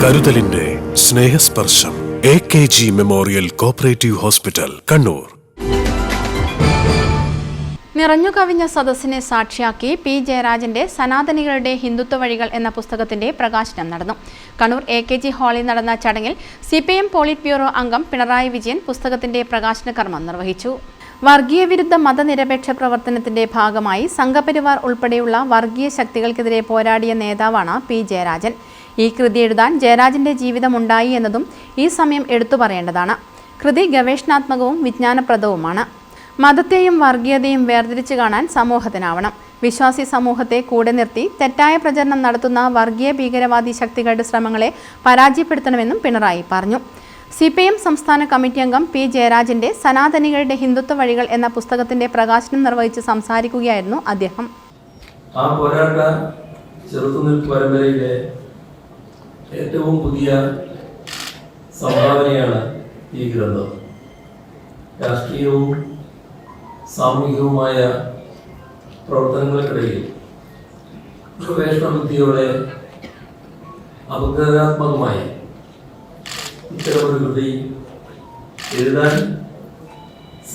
കരുതലിന്റെ സ്നേഹസ്പർശം AKG memorial cooperative hospital, Kannur. നിറഞ്ഞു കവിഞ്ഞ സദസ്സിനെ സാക്ഷിയാക്കി പി ജയരാജന്റെ സനാതനികളുടെ ഹിന്ദുത്വ വഴികൾ എന്ന പുസ്തകത്തിന്റെ പ്രകാശനം നടന്നു. കണ്ണൂർ AKG ഹാളിൽ നടന്ന ചടങ്ങിൽ CPM പോളിറ്റ് ബ്യൂറോ അംഗം പിണറായി വിജയൻ പുസ്തകത്തിന്റെ പ്രകാശന കർമ്മം നിർവഹിച്ചു. വർഗീയ വിരുദ്ധ മതനിരപേക്ഷ പ്രവർത്തനത്തിന്റെ ഭാഗമായി സംഘപരിവാർ ഉൾപ്പെടെയുള്ള വർഗീയ ശക്തികൾക്കെതിരെ പോരാടിയ നേതാവാണ് പി ജയരാജൻ. ഈ കൃതി എഴുതാൻ ജയരാജന്റെ ജീവിതമുണ്ടായി എന്നതും ഈ സമയം എടുത്തു പറയേണ്ടതാണ്. കൃതി ഗവേഷണാത്മകവും വിജ്ഞാനപ്രദവുമാണ്. മതത്തെയും വർഗീയതയും വേർതിരിച്ചു കാണാൻ സമൂഹത്തിനാവണം. വിശ്വാസി സമൂഹത്തെ കൂടെ നിർത്തി തെറ്റായ പ്രചരണം നടത്തുന്ന വർഗീയ ഭീകരവാദി ശക്തികളുടെ ശ്രമങ്ങളെ പരാജയപ്പെടുത്തണമെന്നും പിണറായി പറഞ്ഞു. CPM സംസ്ഥാന കമ്മിറ്റി അംഗം പി ജയരാജന്റെ സനാതനികളുടെ ഹിന്ദുത്വ വഴികൾ എന്ന പുസ്തകത്തിന്റെ പ്രകാശനം നിർവഹിച്ച് സംസാരിക്കുകയായിരുന്നു അദ്ദേഹം. ആ പോരാട്ട ചെറുത്തുനിൽപ്പ് പരമ്പരയിലെ ഏറ്റവും പുതിയ സംഭാവനയാണ് ഈ ഗ്രന്ഥം. രാഷ്ട്രീയവും സാമൂഹികവുമായ പ്രവർത്തനങ്ങൾക്കിടയിൽ ഗവേഷണ ബുദ്ധിയോടെ അപഗ്രഥനാത്മകമായി ഇത്തരമൊരു കൃതി എഴുതാൻ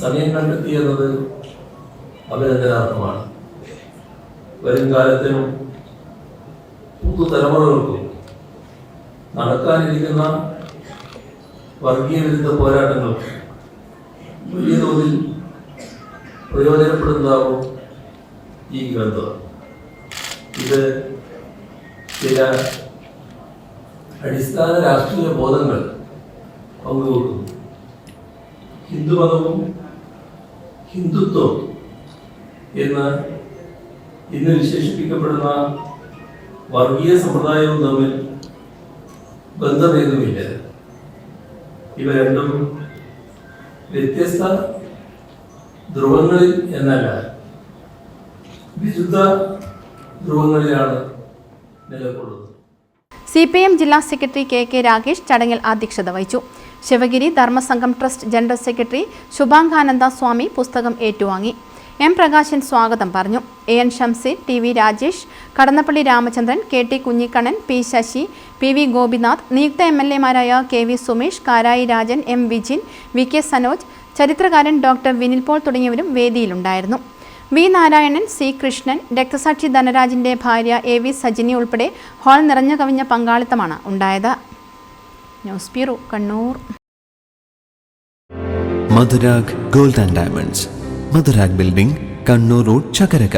സമയം കണ്ടെത്തിയെന്നത് അഭിനന്ദനാർഹമാണ്. വരും കാലത്തിനും പുതുതലമുറകൾക്കും നടക്കാനിരിക്കുന്ന വർഗീയ വിരുദ്ധ പോരാട്ടങ്ങൾ വലിയ തോതിൽ പ്രയോജനപ്പെടുന്നതാവും ഈ ഗ്രന്ഥം. ഇത് ചില അടിസ്ഥാന രാഷ്ട്രീയ ബോധങ്ങൾ പങ്കുവെക്കുന്നു. ഹിന്ദുമതവും ഹിന്ദുത്വവും എന്ന് ഇന്ന് വിശേഷിപ്പിക്കപ്പെടുന്ന വർഗീയ സമ്പ്രദായവും തമ്മിൽ ബന്ധമേതുമില്ല. ഇവ രണ്ടും വ്യത്യസ്ത ധ്രുവങ്ങളിൽ എന്നല്ല, വിരുദ്ധ ധ്രുവങ്ങളിലാണ് നിലകൊള്ളുന്നത്. CPM ജില്ലാ സെക്രട്ടറി KK രാകേഷ് ചടങ്ങിൽ അധ്യക്ഷത വഹിച്ചു. Sivagiri Dharmasangham trust general secretary Shubhangananda Swami പുസ്തകം ഏറ്റുവാങ്ങി. M പ്രകാശൻ സ്വാഗതം പറഞ്ഞു. AN Shamseer, TV Rajesh, Kadannappally Ramachandran, KT Kunhikannan, P Sasi, PV Gopinath, നിയുക്ത MLA മാരായ KV Sumesh, Karayi Rajan, M Vijin, VK Sanoj, ചരിത്രകാരൻ ഡോക്ടർ വിനിൽ പോൾ തുടങ്ങിയവരും വേദിയിലുണ്ടായിരുന്നു. V നാരായണൻ, C കൃഷ്ണൻ, രക്തസാക്ഷി ധനരാജിന്റെ ഭാര്യ AV സജിനി ഉൾപ്പെടെ ഹാൾ നിറഞ്ഞു കവിഞ്ഞ പങ്കാളിത്തമാണ് ഉണ്ടായത്. News bureau, Kannur. Madhurag gold and diamonds, Madhurag building, Kannur road, Chakkarakal.